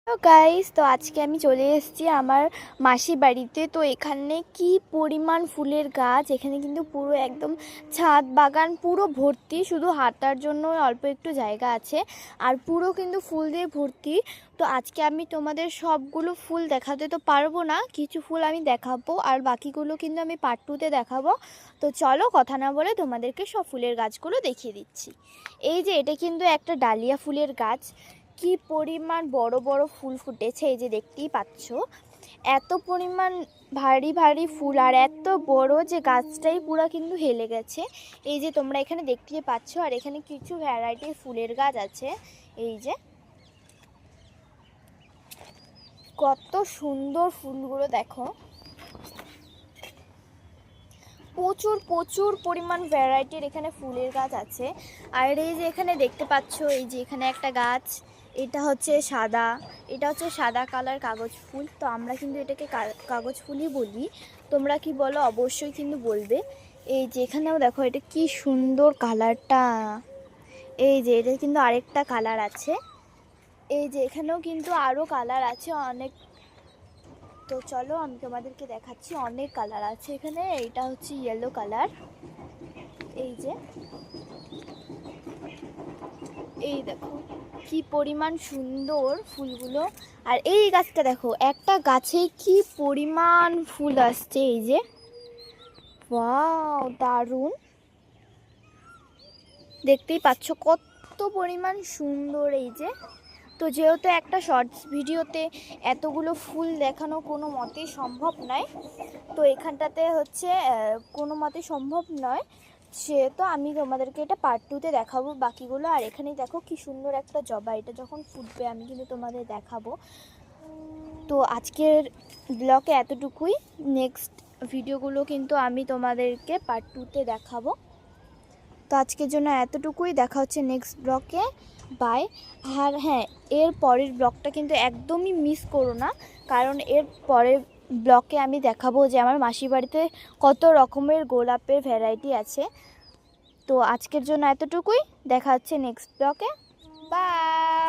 তো গাইস, তো আজকে আমি চলে এসেছি আমার মাসির বাড়িতে। তো এখানে কি পরিমাণ ফুলের গাছ! এখানে কিন্তু পুরো একদম ছাদ বাগান পুরো ভর্তি, শুধু হাঁটার জন্য অল্প একটু জায়গা আছে, আর পুরো কিন্তু ফুল দিয়ে ভর্তি। তো আজকে আমি তোমাদের সবগুলো ফুল দেখাতে তো পারবো না, কিছু ফুল আমি দেখাবো আর বাকিগুলো কিন্তু আমি পার্ট 2-তে দেখাবো। তো চলো কথা না বলে তোমাদেরকে সব ফুলের গাছগুলো দেখিয়ে দিচ্ছি। এই যে এটা কিন্তু একটা ডালিয়া ফুলের গাছ, কি পরিমাণ বড় বড় ফুল ফুটেছে, এই যে দেখতেই পাচ্ছ। এত পরিমাণ ভারী ভারী ফুল, আর এত বড় যে গাছটাই পুরো কিন্তু হেলে গেছে। এই যে তোমরা এখানে দেখতেই পাচ্ছ, আর এখানে কিছু ভ্যারাইটির ফুলের গাছ আছে। এই যে কত সুন্দর ফুলগুলো দেখো, প্রচুর প্রচুর পরিমাণ ভ্যারাইটির এখানে ফুলের গাছ আছে। আর এই যে এখানে দেখতে পাচ্ছ, এই যে এখানে একটা গাছ, এটা হচ্ছে সাদা, এটা হচ্ছে সাদা কালার কাগজ ফুল। তো আমরা কিন্তু এটাকে কাগজ ফুলই বলি, তোমরা কি বলো অবশ্যই কিন্তু বলবে। এই যে এখানেও দেখো, এটা কি সুন্দর কালারটা। এই যে এটা কিন্তু আরেকটা কালার আছে, এই যে এখানেও কিন্তু আরও কালার আছে অনেক। তো চলো আমি তোমাদেরকে দেখাচ্ছি, অনেক কালার আছে এখানে। এইটা হচ্ছে ইয়েলো কালার, এই যে এই দেখো কি পরিমাণ সুন্দর ফুলগুলো। আর এই গাছটা দেখো, একটা গাছে কি পরিমাণ ফুল আসছে, এই যে ওয়াও, দারুণ! দেখতেই পাচ্ছ কত পরিমাণ সুন্দর। এই যে, তো যেহেতু একটা শর্টস ভিডিওতে এতগুলো ফুল দেখানো কোনো মতেই সম্ভব নয়, তো এখানটাতে হচ্ছে কোনো মতেই সম্ভব নয়, সেহেতু আমি তোমাদেরকে এটা পার্ট 2-তে দেখাবো বাকিগুলো। আর এখানেই দেখো কি সুন্দর একটা জবা, এটা যখন ফুটবে আমি কিন্তু তোমাদের দেখাবো। তো আজকের ব্লগে এতটুকুই, নেক্সট ভিডিওগুলো কিন্তু আমি তোমাদেরকে পার্ট 2-তে দেখাবো। তো আজকের জন্য এতটুকুই, দেখা হচ্ছে নেক্সট ব্লগে, বাই। আর হ্যাঁ, এর পরের ব্লগটা কিন্তু একদমই মিস করো না, কারণ এর পরের ব্লগে আমি দেখাবো যে আমার মাসির বাড়িতে কত রকমের গোলাপের ভ্যারাইটি আছে। তো আজকের জন্য এতটুকুই, দেখা হচ্ছে নেক্সট ব্লগে, বাই।